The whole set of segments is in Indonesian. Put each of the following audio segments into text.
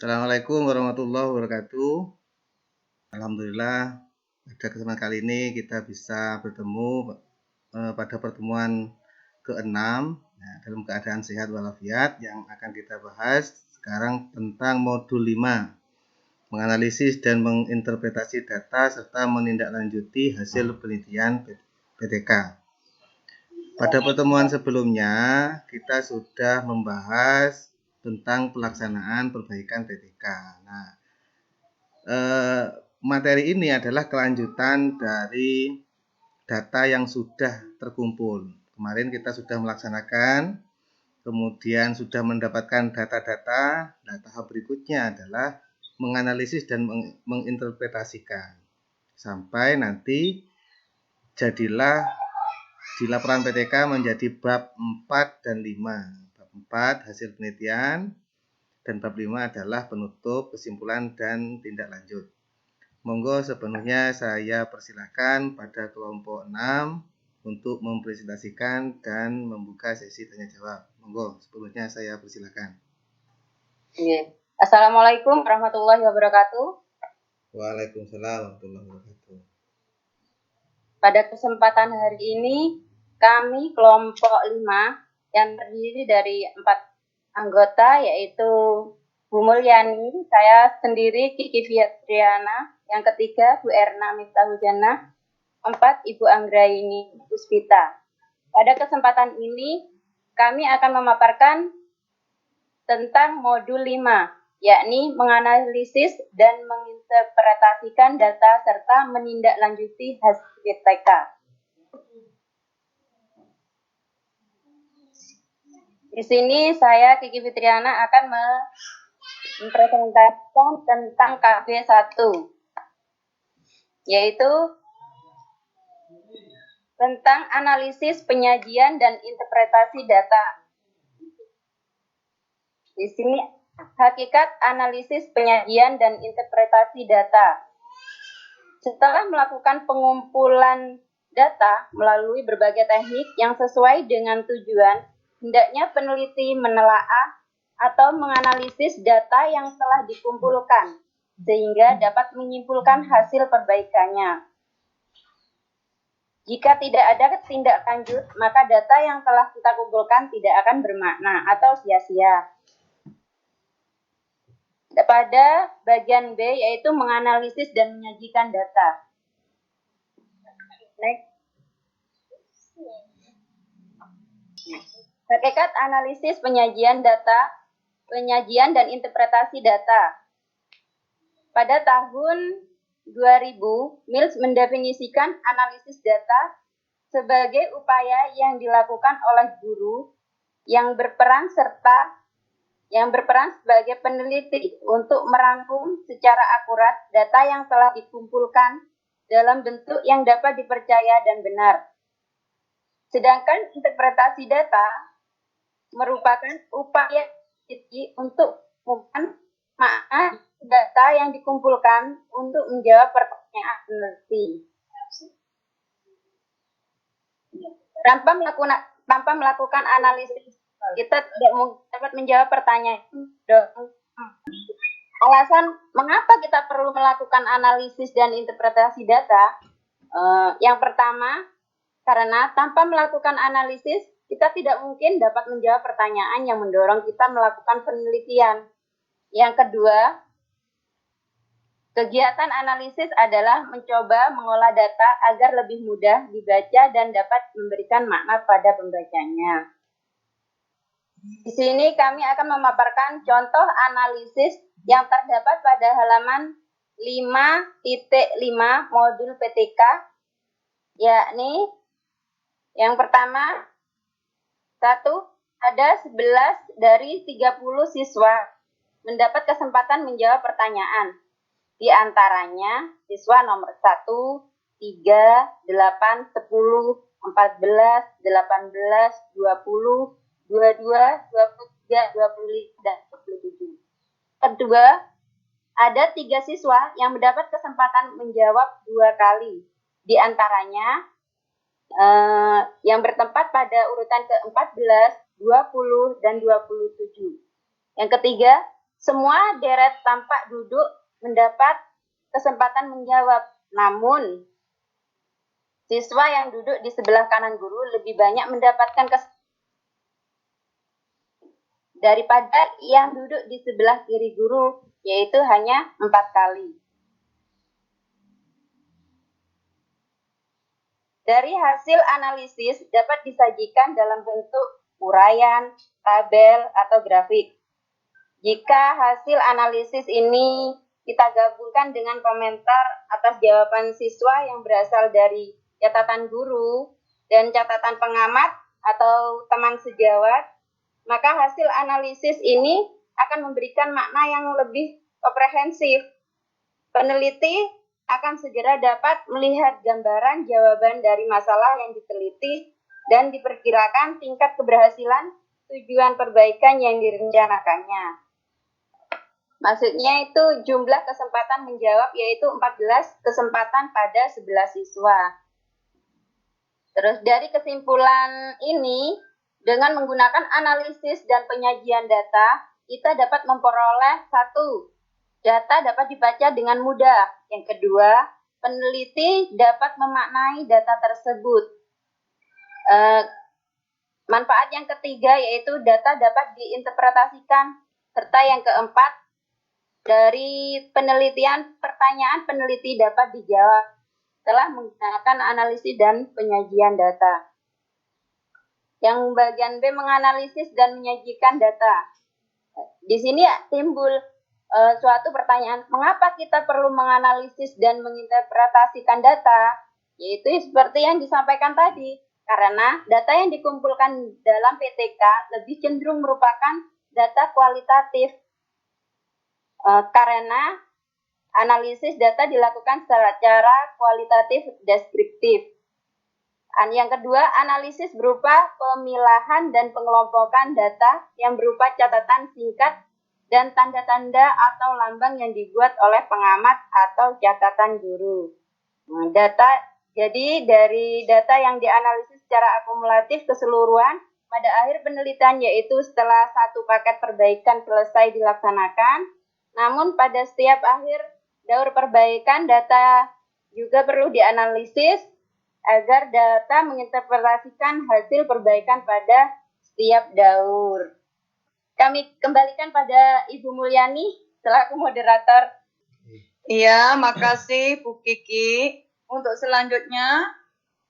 Assalamualaikum warahmatullahi wabarakatuh. Alhamdulillah, pada kesempatan kali ini kita bisa bertemu pada pertemuan ke-6 dalam keadaan sehat walafiat. Yang akan kita bahas sekarang tentang modul 5, menganalisis dan menginterpretasi data serta menindaklanjuti hasil penelitian PTK. Pada pertemuan sebelumnya kita sudah membahas tentang pelaksanaan perbaikan PTK. Nah, materi ini adalah kelanjutan dari data yang sudah terkumpul. Kemarin kita sudah melaksanakan, kemudian sudah mendapatkan data-data. Nah, tahap berikutnya adalah menganalisis dan menginterpretasikan. Sampai nanti jadilah di laporan PTK menjadi bab 4 dan 5. Bab 4 hasil penelitian dan bab 5 adalah penutup, kesimpulan, dan tindak lanjut. Monggo sepenuhnya saya persilakan pada kelompok 6 untuk mempresentasikan dan membuka sesi tanya jawab. Monggo sepenuhnya saya persilakan. Assalamualaikum warahmatullahi wabarakatuh. Waalaikumsalam warahmatullahi wabarakatuh. Pada kesempatan hari ini kami kelompok 5 yang terdiri dari 4 anggota, yaitu Bu Mulyani, saya sendiri Kiki Fitriana, yang ketiga Bu Erna Miftahujana, 4 Ibu Anggraini Puspita. Pada kesempatan ini kami akan memaparkan tentang modul 5, yakni menganalisis dan menginterpretasikan data serta menindaklanjuti hasil PTK. Di sini saya Kiki Fitriana akan mempresentasikan tentang KB1, yaitu tentang analisis, penyajian, dan interpretasi data. Di sini hakikat analisis, penyajian, dan interpretasi data. Setelah melakukan pengumpulan data melalui berbagai teknik yang sesuai dengan tujuan, hendaknya peneliti menelaah atau menganalisis data yang telah dikumpulkan, sehingga dapat menyimpulkan hasil perbaikannya. Jika tidak ada tindak lanjut, maka data yang telah kita kumpulkan tidak akan bermakna atau sia-sia. Pada bagian B, yaitu menganalisis dan menyajikan data. Next. Hakikat analisis, penyajian dan interpretasi data. Pada tahun 2000, Mills mendefinisikan analisis data sebagai upaya yang dilakukan oleh guru yang berperan sebagai peneliti untuk merangkum secara akurat data yang telah dikumpulkan dalam bentuk yang dapat dipercaya dan benar. Sedangkan interpretasi data merupakan upaya untuk mengungkapkan makna data yang dikumpulkan untuk menjawab pertanyaan peneliti. Tanpa melakukan analisis, kita tidak dapat menjawab pertanyaan. Alasan mengapa kita perlu melakukan analisis dan interpretasi data? Yang pertama, karena tanpa melakukan analisis, kita tidak mungkin dapat menjawab pertanyaan yang mendorong kita melakukan penelitian. Yang kedua, kegiatan analisis adalah mencoba mengolah data agar lebih mudah dibaca dan dapat memberikan makna pada pembacanya. Di sini kami akan memaparkan contoh analisis yang terdapat pada halaman 5.5 modul PTK, yakni yang pertama, 1. Ada 11 dari 30 siswa mendapat kesempatan menjawab pertanyaan. Di antaranya siswa nomor 1, 3, 8, 10, 14, 18, 20, 22, 23, 25, dan 27. Kedua, ada 3 siswa yang mendapat kesempatan menjawab 2 kali. Di antaranya yang bertempat pada urutan ke-14, 20, dan 27. Yang ketiga, Semua deret tampak duduk mendapat kesempatan menjawab, namun siswa yang duduk di sebelah kanan guru lebih banyak mendapatkan daripada yang duduk di sebelah kiri guru, yaitu hanya 4 kali. Dari hasil analisis dapat disajikan dalam bentuk uraian, tabel, atau grafik. Jika hasil analisis ini kita gabungkan dengan komentar atas jawaban siswa yang berasal dari catatan guru dan catatan pengamat atau teman sejawat, maka hasil analisis ini akan memberikan makna yang lebih komprehensif. Peneliti akan segera dapat melihat gambaran jawaban dari masalah yang diteliti dan diperkirakan tingkat keberhasilan tujuan perbaikan yang direncanakannya. Maksudnya itu jumlah kesempatan menjawab yaitu 14 kesempatan pada 11 siswa. Terus dari kesimpulan ini, dengan menggunakan analisis dan penyajian data, kita dapat memperoleh 1. Data dapat dibaca dengan mudah. Yang kedua, peneliti dapat memaknai data tersebut. Manfaat yang ketiga yaitu data dapat diinterpretasikan. Serta yang keempat, dari penelitian, pertanyaan peneliti dapat dijawab setelah menggunakan analisis dan penyajian data. Yang bagian B, menganalisis dan menyajikan data. Di sini timbul suatu pertanyaan, mengapa kita perlu menganalisis dan menginterpretasikan data? Yaitu seperti yang disampaikan tadi, karena data yang dikumpulkan dalam PTK lebih cenderung merupakan data kualitatif. Karena analisis data dilakukan secara kualitatif deskriptif. Yang kedua, analisis berupa pemilahan dan pengelompokan data yang berupa catatan singkat dan tanda-tanda atau lambang yang dibuat oleh pengamat atau catatan guru. Jadi dari data yang dianalisis secara akumulatif keseluruhan pada akhir penelitian, yaitu setelah satu paket perbaikan selesai dilaksanakan. Namun pada setiap akhir daur perbaikan, data juga perlu dianalisis agar data menginterpretasikan hasil perbaikan pada setiap daur. Kami kembalikan pada Ibu Mulyani selaku moderator. Iya, makasih Bu Kiki. Untuk selanjutnya,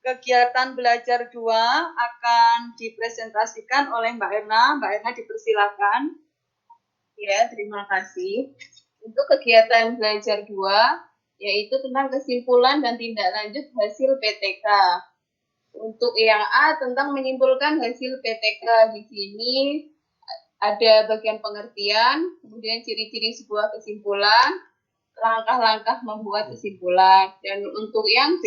kegiatan belajar 2 akan dipresentasikan oleh Mbak Erna. Mbak Erna dipersilakan. Ya, terima kasih. Untuk kegiatan belajar 2, yaitu tentang kesimpulan dan tindak lanjut hasil PTK. Untuk yang A, tentang menyimpulkan hasil PTK. Di sini ada bagian pengertian, kemudian ciri-ciri sebuah kesimpulan, langkah-langkah membuat kesimpulan. Dan untuk yang B,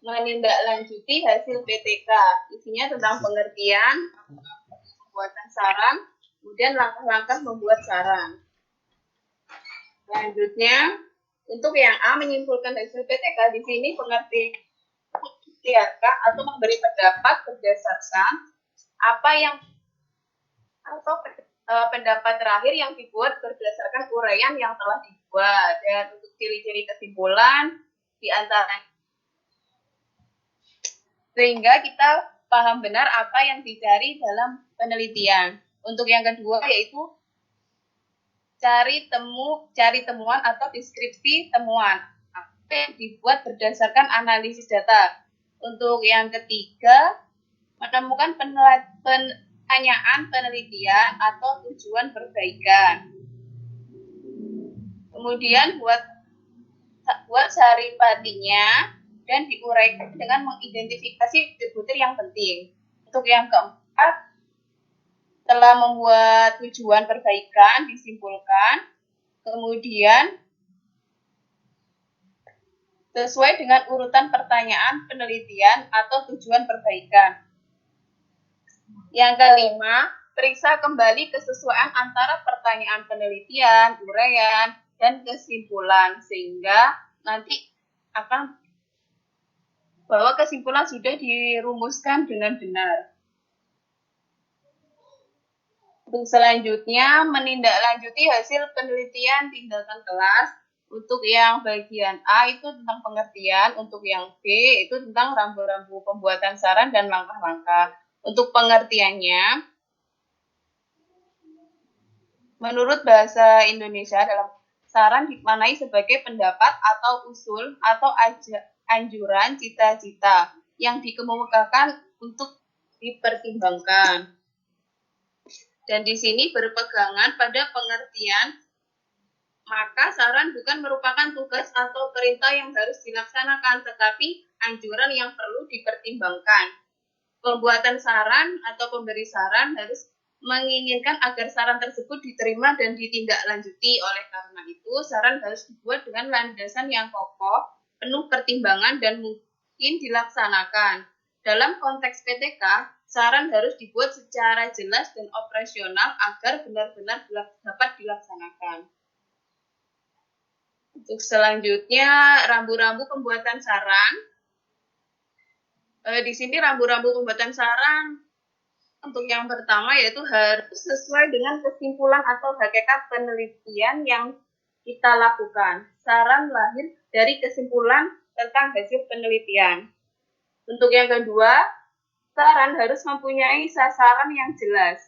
menindaklanjuti hasil PTK. Isinya tentang pengertian, pembuatan saran, kemudian langkah-langkah membuat saran. Selanjutnya, untuk yang A, menyimpulkan hasil PTK, di sini pengertian atau memberi pendapat berdasarkan apa yang atau pendapat terakhir yang dibuat berdasarkan uraian yang telah dibuat. Dan untuk ciri-ciri kesimpulan di antara sehingga kita paham benar apa yang dicari dalam penelitian. Untuk yang kedua yaitu cari temuan atau deskripsi temuan apa yang dibuat berdasarkan analisis data. Untuk yang ketiga, menemukan pertanyaan penelitian atau tujuan perbaikan. Kemudian buat saripatinya dan diuraikan dengan mengidentifikasi butir yang penting. Untuk yang keempat, setelah membuat tujuan perbaikan disimpulkan, kemudian sesuai dengan urutan pertanyaan penelitian atau tujuan perbaikan. Yang kelima, periksa kembali kesesuaian antara pertanyaan penelitian, uraian, dan kesimpulan, sehingga nanti akan bahwa kesimpulan sudah dirumuskan dengan benar. Untuk selanjutnya, menindaklanjuti hasil penelitian tindakan kelas. Untuk yang bagian A itu tentang pengertian, untuk yang B itu tentang rambu-rambu pembuatan saran dan langkah-langkah. Untuk pengertiannya, menurut bahasa Indonesia dalam saran dimaknai sebagai pendapat atau usul atau anjuran cita-cita yang dikemukakan untuk dipertimbangkan. Dan di sini berpegangan pada pengertian, maka saran bukan merupakan tugas atau perintah yang harus dilaksanakan, tetapi anjuran yang perlu dipertimbangkan. Pembuatan saran atau pemberi saran harus menginginkan agar saran tersebut diterima dan ditindaklanjuti. Oleh karena itu, saran harus dibuat dengan landasan yang kokoh, penuh pertimbangan, dan mungkin dilaksanakan. Dalam konteks PTK, saran harus dibuat secara jelas dan operasional agar benar-benar dapat dilaksanakan. Untuk selanjutnya, rambu-rambu pembuatan saran. Di sini rambu-rambu pembuatan saran untuk yang pertama yaitu harus sesuai dengan kesimpulan atau hakikat penelitian yang kita lakukan. Saran lahir dari kesimpulan tentang hasil penelitian. Untuk yang kedua, saran harus mempunyai sasaran yang jelas.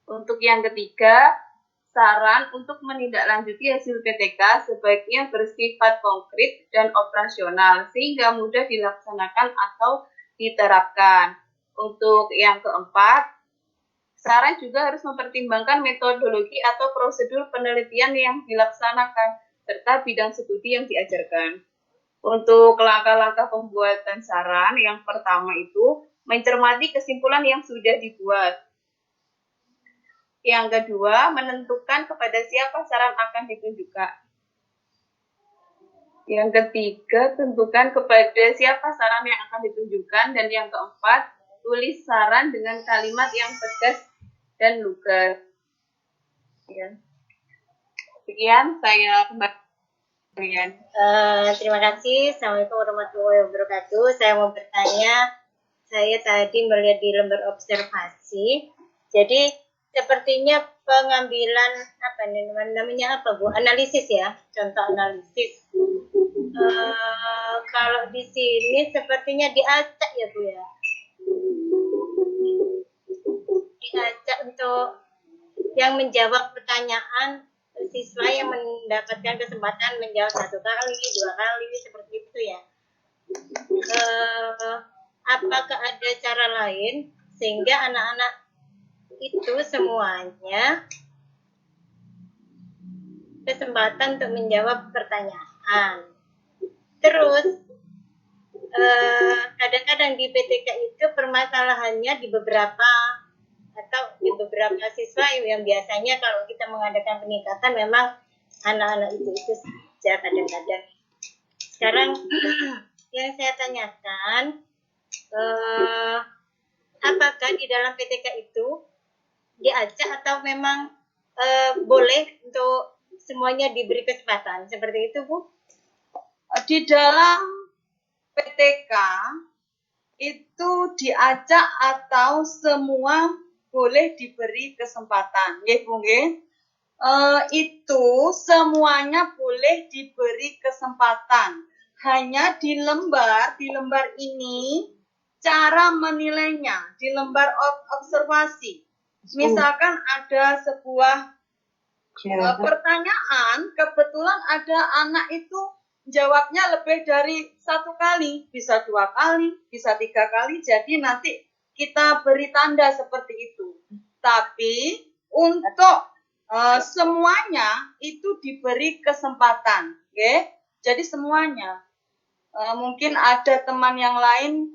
Untuk yang ketiga, saran untuk menindaklanjuti hasil PTK sebaiknya bersifat konkret dan operasional sehingga mudah dilaksanakan atau diterapkan. Untuk yang keempat, saran juga harus mempertimbangkan metodologi atau prosedur penelitian yang dilaksanakan serta bidang studi yang diajarkan. Untuk langkah-langkah pembuatan saran, yang pertama itu mencermati kesimpulan yang sudah dibuat. Yang kedua, menentukan kepada siapa saran akan ditunjukkan. Yang ketiga, tentukan kepada siapa saran yang akan ditunjukkan. Dan yang keempat, tulis saran dengan kalimat yang tegas dan lugas. Ya. Sekian, saya kembali. Terima kasih. Assalamualaikum warahmatullahi wabarakatuh. Saya mau bertanya, saya tadi melihat di lembar observasi. Jadi sepertinya pengambilan analisis ya, contoh analisis. Kalau di sini sepertinya diacak ya Bu ya, diacak untuk yang menjawab pertanyaan siswa yang mendapatkan kesempatan menjawab 1 kali, 2 kali, seperti itu ya. Apakah ada cara lain sehingga anak-anak itu semuanya kesempatan untuk menjawab pertanyaan? Terus kadang-kadang di PTK itu permasalahannya di beberapa siswa yang biasanya kalau kita mengadakan peningkatan memang anak-anak itu saja kadang-kadang. Sekarang yang saya tanyakan, apakah di dalam PTK itu diajak atau memang boleh untuk semuanya diberi kesempatan seperti itu Bu? Di dalam PTK itu diajak atau semua boleh diberi kesempatan, nggih Bu nggih? Itu semuanya boleh diberi kesempatan. Hanya di lembar ini cara menilainya di lembar observasi. Misalkan ada sebuah pertanyaan, kebetulan ada anak itu jawabnya lebih dari 1 kali, bisa 2 kali, bisa 3 kali, jadi nanti kita beri tanda seperti itu. Tapi untuk semuanya itu diberi kesempatan, okay? Jadi semuanya. Mungkin ada teman yang lain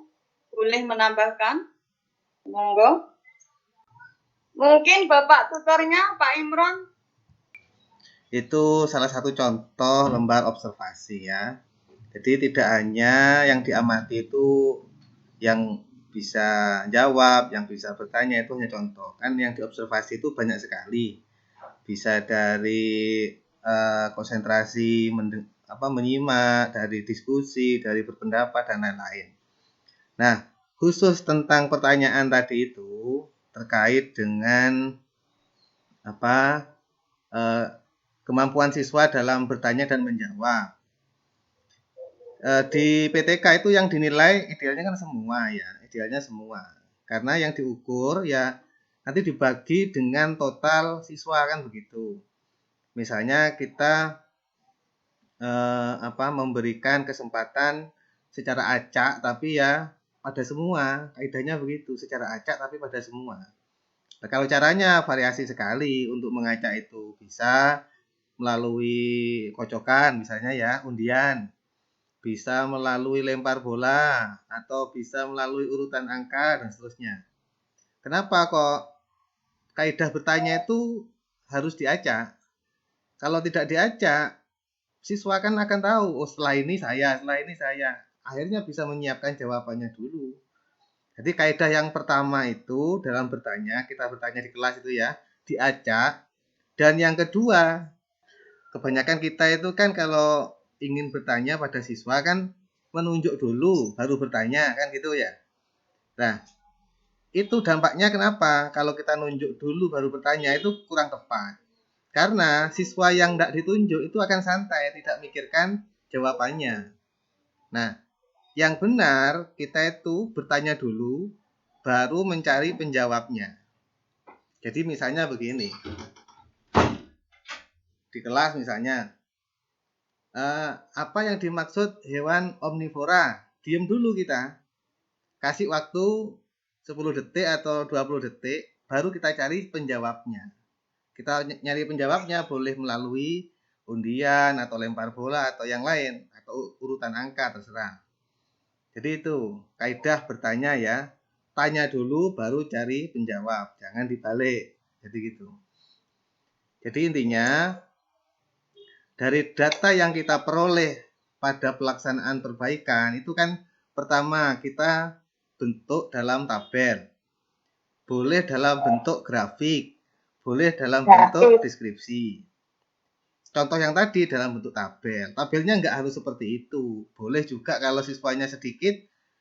boleh menambahkan, monggo. Mungkin Bapak tutornya Pak Imron. Itu salah satu contoh lembar observasi ya. Jadi tidak hanya yang diamati itu yang bisa jawab, yang bisa bertanya, itu hanya contoh. Kan yang diobservasi itu banyak sekali. Bisa dari konsentrasi menyimak, dari diskusi, dari berpendapat dan lain-lain. Nah, khusus tentang pertanyaan tadi itu terkait dengan eh, kemampuan siswa dalam bertanya dan menjawab. Di PTK itu yang dinilai idealnya kan semua ya, idealnya semua. Karena yang diukur ya nanti dibagi dengan total siswa kan begitu. Misalnya kita memberikan kesempatan secara acak tapi ya pada semua, kaidahnya begitu, secara acak tapi pada semua. Nah, kalau caranya variasi sekali untuk mengacak itu bisa melalui kocokan misalnya ya, undian, bisa melalui lempar bola atau bisa melalui urutan angka dan seterusnya. Kenapa kok kaidah bertanya itu harus diacak? Kalau tidak diacak, siswa kan akan tahu, oh setelah ini saya, setelah ini saya. Akhirnya bisa menyiapkan jawabannya dulu. Jadi kaidah yang pertama itu dalam bertanya, kita bertanya di kelas itu ya, diacak. Dan yang kedua, kebanyakan kita itu kan kalau ingin bertanya pada siswa kan menunjuk dulu baru bertanya kan gitu ya. Nah, itu dampaknya kenapa? Kalau kita nunjuk dulu baru bertanya itu kurang tepat. Karena siswa yang tidak ditunjuk itu akan santai, tidak mikirkan jawabannya. Nah, yang benar kita itu bertanya dulu baru mencari penjawabnya. Jadi misalnya begini. Di kelas misalnya apa yang dimaksud hewan omnivora? Diam dulu kita. Kasih waktu 10 detik atau 20 detik baru kita cari penjawabnya. Kita nyari penjawabnya boleh melalui undian atau lempar bola atau yang lain atau urutan angka terserah. Jadi itu kaidah bertanya ya. Tanya dulu baru cari penjawab, jangan dibalik. Jadi gitu. Jadi intinya dari data yang kita peroleh pada pelaksanaan perbaikan itu kan pertama kita bentuk dalam tabel, boleh dalam bentuk grafik, boleh dalam bentuk deskripsi. Contoh yang tadi dalam bentuk tabel. Tabelnya nggak harus seperti itu. Boleh juga kalau siswanya sedikit,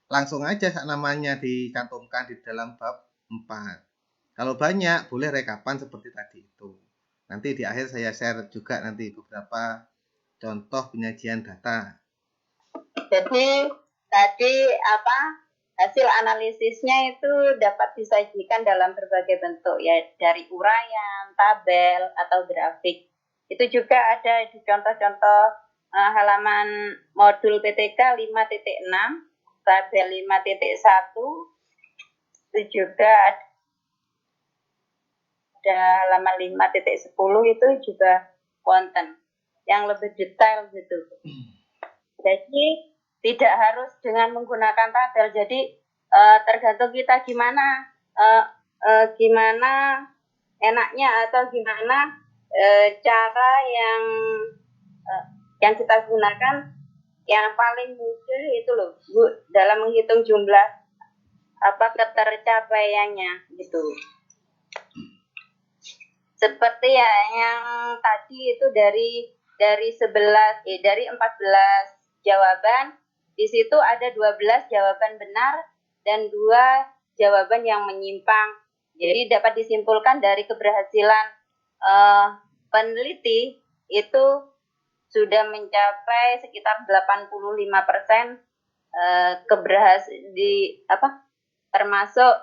langsung aja namanya dicantumkan di dalam bab 4. Kalau banyak, boleh rekapan seperti tadi itu. Nanti di akhir saya share juga nanti beberapa contoh penyajian data. Jadi tadi hasil analisisnya itu dapat disajikan dalam berbagai bentuk ya, dari uraian, tabel atau grafik. Itu juga ada di contoh-contoh halaman modul PTK 5.6, tabel 5.1, itu juga ada halaman 5.10 itu juga konten yang lebih detail gitu. Jadi tidak harus dengan menggunakan tabel. Jadi tergantung kita gimana enaknya atau gimana cara yang kita gunakan yang paling mudah itu loh Bu, dalam menghitung jumlah ketercapaiannya gitu. Seperti ya yang tadi itu dari 14 jawaban, di situ ada 12 jawaban benar dan 2 jawaban yang menyimpang. Jadi dapat disimpulkan dari keberhasilan peneliti itu sudah mencapai sekitar 85% termasuk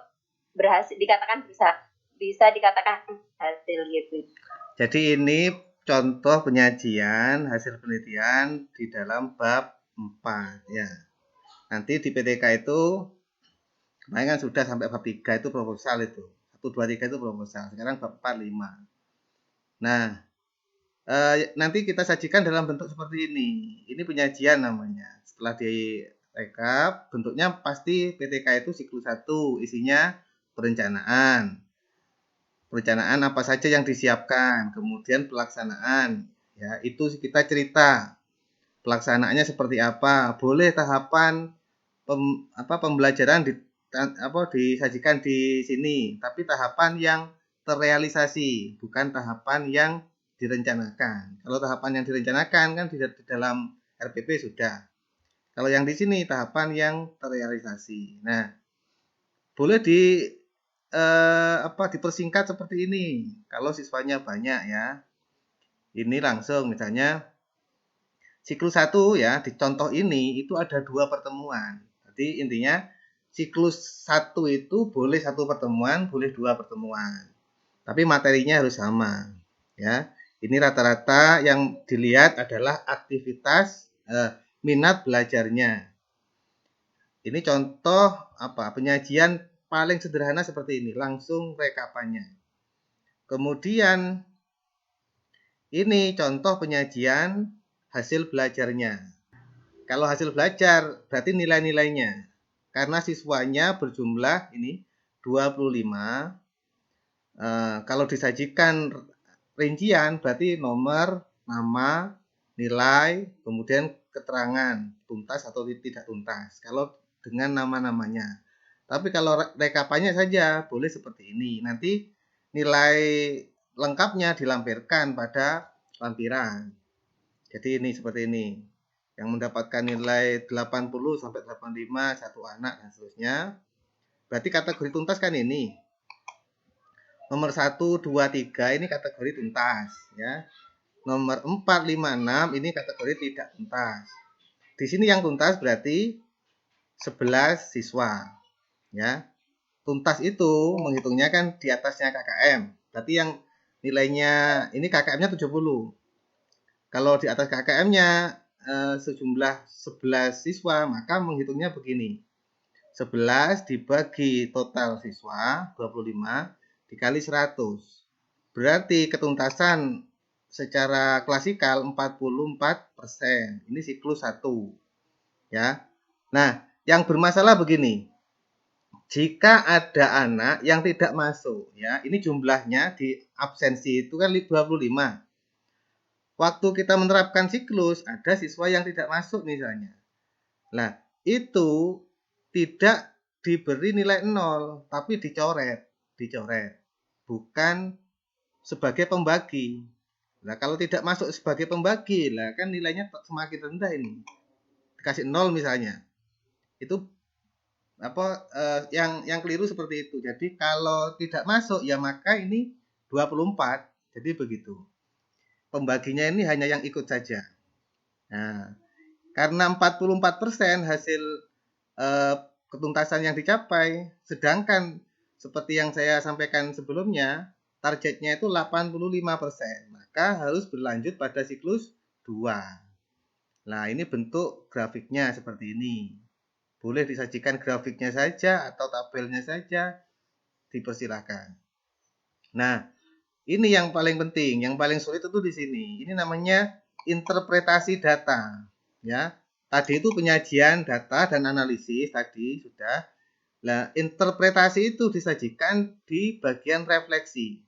berhasil, dikatakan bisa dikatakan hasil gitu. Jadi ini contoh penyajian hasil penelitian di dalam bab 4 ya. Nanti di PTK itu kemarin kan sudah sampai bab 3 itu proposal itu. 1 2 3 itu proposal. Sekarang bab 4 5. Nah, nanti kita sajikan dalam bentuk seperti ini. Ini penyajian namanya. Setelah direkap, bentuknya pasti PTK itu siklus 1, isinya perencanaan. Perencanaan apa saja yang disiapkan, kemudian pelaksanaan. Ya, itu kita cerita. Pelaksanaannya seperti apa? Boleh tahapan pembelajaran disajikan di sini, tapi tahapan yang terrealisasi, bukan tahapan yang direncanakan. Kalau tahapan yang direncanakan kan di dalam RPP sudah. Kalau yang di sini tahapan yang terrealisasi. Nah, boleh dipersingkat seperti ini. Kalau siswanya banyak ya. Ini langsung misalnya siklus 1 ya, di contoh ini itu ada 2 pertemuan. Jadi intinya siklus 1 itu boleh 1 pertemuan, boleh 2 pertemuan. Tapi materinya harus sama ya. Ini rata-rata yang dilihat adalah aktivitas minat belajarnya. Ini contoh penyajian paling sederhana seperti ini, langsung rekapannya. Kemudian ini contoh penyajian hasil belajarnya. Kalau hasil belajar berarti nilai-nilainya. Karena siswanya berjumlah ini 25. Kalau disajikan rincian berarti nomor, nama, nilai, kemudian keterangan tuntas atau tidak tuntas. Kalau dengan nama-namanya. Tapi kalau rekapannya saja boleh seperti ini. Nanti nilai lengkapnya dilampirkan pada lampiran. Jadi ini seperti ini. Yang mendapatkan nilai 80 sampai 85 satu anak dan seterusnya. Berarti kategori tuntas kan ini. Nomor 1, 2, 3 ini kategori tuntas ya. Nomor 4, 5, 6 ini kategori tidak tuntas. Di sini yang tuntas berarti 11 siswa ya. Tuntas itu menghitungnya kan di atasnya KKM. Berarti yang nilainya ini KKM-nya 70. Kalau di atas KKM-nya sejumlah 11 siswa, maka menghitungnya begini. 11 dibagi total siswa 25 dikali 100. Berarti ketuntasan secara klasikal 44%. Ini siklus 1. Ya. Nah, yang bermasalah begini. Jika ada anak yang tidak masuk, ya, ini jumlahnya di absensi itu kan 25. Waktu kita menerapkan siklus, ada siswa yang tidak masuk misalnya. Nah, itu tidak diberi nilai 0, tapi dicoret. Bukan sebagai pembagi. Nah, kalau tidak masuk sebagai pembagi, lah kan nilainya semakin rendah ini. Dikasih 0 misalnya. Itu yang keliru seperti itu. Jadi kalau tidak masuk ya maka ini 24. Jadi begitu. Pembaginya ini hanya yang ikut saja. Nah, karena 44% hasil ketuntasan yang dicapai, sedangkan seperti yang saya sampaikan sebelumnya, targetnya itu 85%. Maka harus berlanjut pada siklus 2. Nah, ini bentuk grafiknya seperti ini. Boleh disajikan grafiknya saja atau tabelnya saja, dipersilakan. Nah, ini yang paling penting, yang paling sulit itu di sini. Ini namanya interpretasi data, ya. Tadi itu penyajian data dan analisis tadi sudah. Nah, interpretasi itu disajikan di bagian refleksi.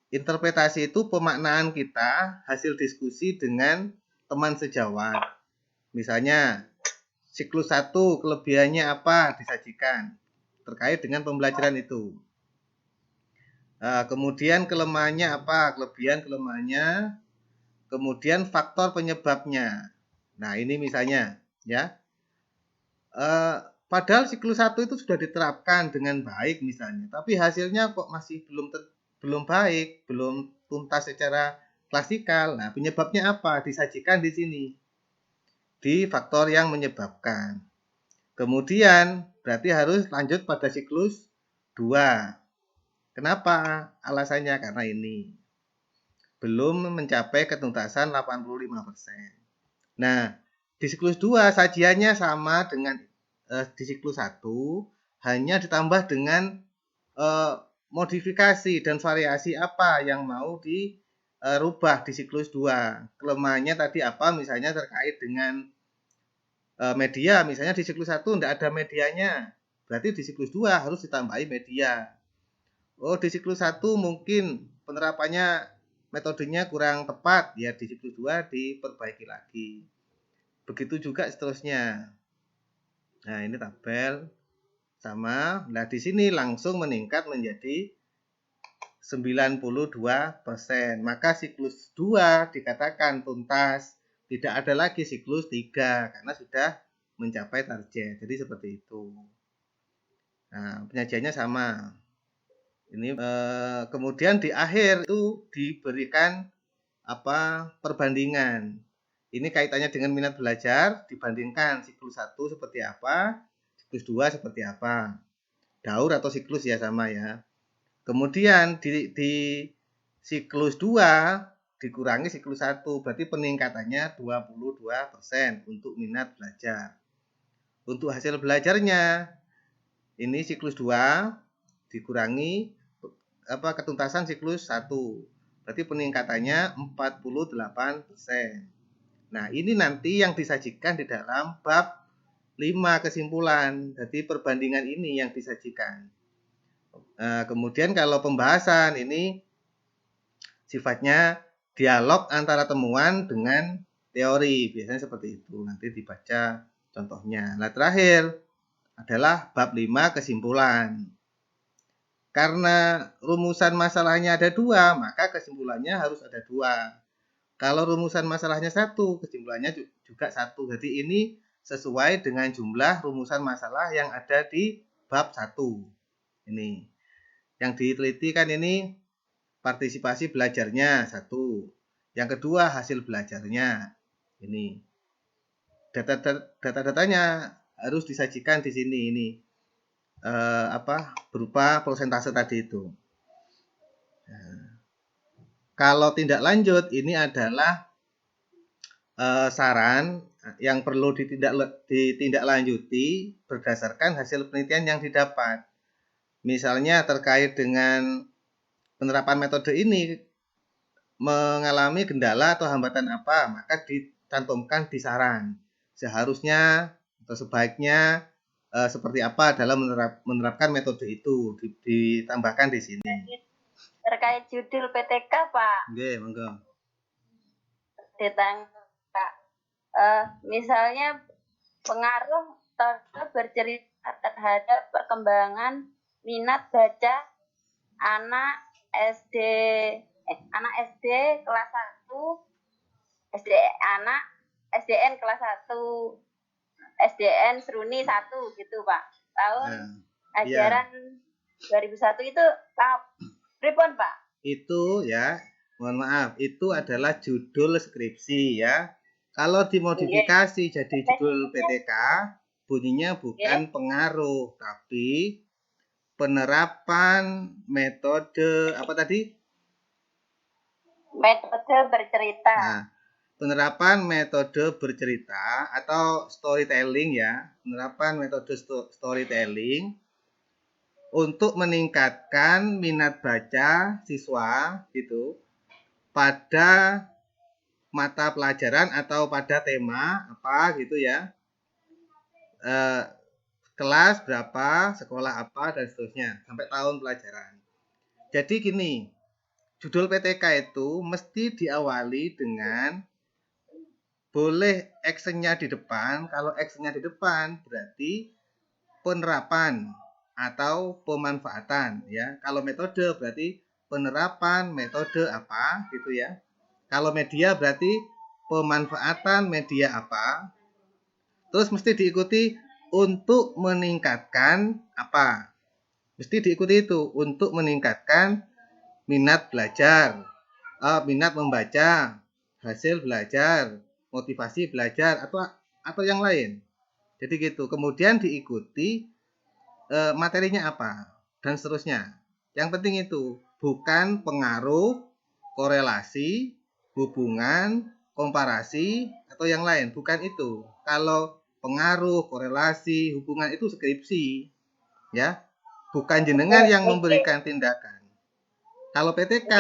Interpretasi itu pemaknaan kita hasil diskusi dengan teman sejawat. Misalnya siklus 1 kelebihannya apa disajikan terkait dengan pembelajaran itu. Kemudian kelemahannya apa, kelebihan kelemahannya, kemudian faktor penyebabnya. Nah ini misalnya ya, padahal siklus 1 itu sudah diterapkan dengan baik misalnya, tapi hasilnya kok masih belum baik, belum tuntas secara klasikal. Nah penyebabnya apa, disajikan di sini. Di faktor yang menyebabkan. Kemudian berarti harus lanjut pada siklus 2. Kenapa? Alasannya karena ini. Belum mencapai ketuntasan 85%. Nah, di siklus 2 sajiannya sama dengan di siklus 1, hanya ditambah dengan modifikasi dan variasi apa yang mau dirubah di siklus 2. Kelemahannya tadi apa? Misalnya terkait dengan media, misalnya di siklus 1 tidak ada medianya, berarti di siklus 2 harus ditambahi media. Oh, di siklus 1 mungkin penerapannya metodenya kurang tepat, ya di siklus 2 diperbaiki lagi. Begitu juga seterusnya. Nah, ini tabel sama. Nah, di sini langsung meningkat menjadi 92%. Maka siklus 2 dikatakan tuntas. Tidak ada lagi siklus 3 karena sudah mencapai target. Jadi seperti itu. Nah, penyajiannya sama. Ini kemudian di akhir itu diberikan perbandingan. Ini kaitannya dengan minat belajar, dibandingkan siklus 1 seperti apa, siklus 2 seperti apa. Daur atau siklus ya sama ya. Kemudian di siklus 2 dikurangi siklus 1, berarti peningkatannya 22% untuk minat belajar. Untuk hasil belajarnya, ini siklus 2 dikurangi ketuntasan siklus 1. Berarti peningkatannya 48%. Nah, ini nanti yang disajikan di dalam bab 5 kesimpulan. Jadi perbandingan ini yang disajikan. Kemudian kalau pembahasan ini sifatnya dialog antara temuan dengan teori. Biasanya seperti itu. Nanti dibaca contohnya. Nah, terakhir adalah bab 5 kesimpulan. Karena rumusan masalahnya ada 2, maka kesimpulannya harus ada 2. Kalau rumusan masalahnya 1, kesimpulannya juga 1. Jadi ini sesuai dengan jumlah rumusan masalah yang ada di bab 1. Ini. Yang diteliti kan ini partisipasi belajarnya 1. Yang kedua hasil belajarnya. Ini. Data-datanya harus disajikan di sini ini. Berupa persentase tadi itu. Nah, kalau tindak lanjut ini adalah saran yang perlu ditindaklanjuti berdasarkan hasil penelitian yang didapat. Misalnya terkait dengan penerapan metode ini mengalami kendala atau hambatan apa, maka dicantumkan di saran. Seharusnya atau sebaiknya seperti apa dalam menerapkan metode itu, ditambahkan di sini. Terkait judul PTK, Pak. Oke, monggo. Tentang Pak, misalnya pengaruh bercerita terhadap perkembangan minat baca anak SD kelas 1, SDN kelas 1, SDN Seruni 1 gitu, Pak. Tahun ajaran 2001 itu pripun, Pak? Itu ya, mohon maaf, itu adalah judul skripsi ya. Kalau dimodifikasi jadi judul PTK, bunyinya bukan pengaruh, tapi penerapan metode apa tadi? Metode bercerita. Nah, penerapan metode bercerita atau storytelling ya, penerapan metode storytelling untuk meningkatkan minat baca siswa gitu pada mata pelajaran atau pada tema apa gitu ya, kelas berapa, sekolah apa dan seterusnya sampai tahun pelajaran. Jadi gini, judul PTK itu mesti diawali dengan boleh actionnya di depan. Kalau actionnya di depan berarti penerapan atau pemanfaatan ya. Kalau metode berarti penerapan metode apa gitu ya. Kalau media berarti pemanfaatan media apa. Terus mesti diikuti untuk meningkatkan apa. Mesti diikuti itu untuk meningkatkan minat belajar, minat membaca, hasil belajar, motivasi belajar atau yang lain. Jadi gitu. Kemudian diikuti materinya apa dan seterusnya. Yang penting itu bukan pengaruh, korelasi, hubungan, komparasi atau yang lain, bukan itu. Kalau pengaruh, korelasi, hubungan itu skripsi, ya, bukan jenengan yang memberikan tindakan. Kalau PTK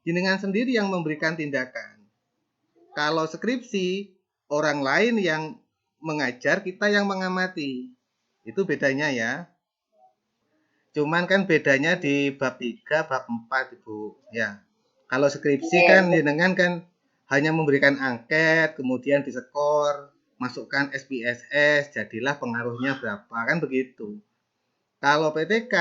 jenengan sendiri yang memberikan tindakan. Kalau skripsi orang lain yang mengajar, kita yang mengamati. Itu bedanya ya. Cuman kan bedanya di bab 3, bab 4 Ibu. Ya. Kalau skripsi kan jenengan kan hanya memberikan angket, kemudian diskor, masukkan SPSS, jadilah pengaruhnya berapa, kan begitu. Kalau PTK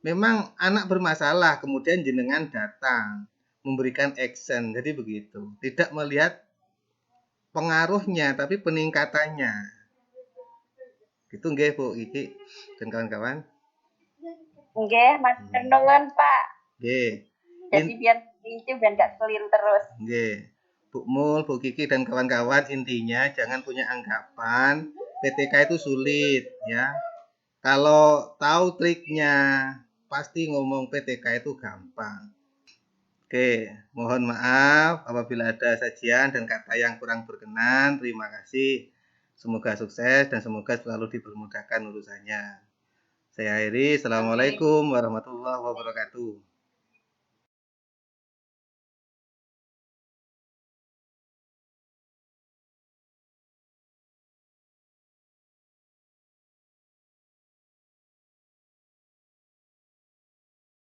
memang anak bermasalah, kemudian jenengan datang memberikan action, jadi begitu. Tidak melihat pengaruhnya, tapi peningkatannya. Gitu nggih Bu Iki dan kawan-kawan. Nggih, matur nuwun, Pak. Nggih. Jadi biar rinci biar nggak keliru terus. Nggih. Bu Mul, Bu Kiki dan kawan-kawan, intinya jangan punya anggapan PTK itu sulit ya. Kalau tahu triknya, pasti ngomong PTK itu gampang. Oke, mohon maaf apabila ada sajian dan kata yang kurang berkenan. Terima kasih. Semoga sukses dan semoga selalu dipermudahkan urusannya. Saya akhiri. Assalamualaikum warahmatullahi wabarakatuh.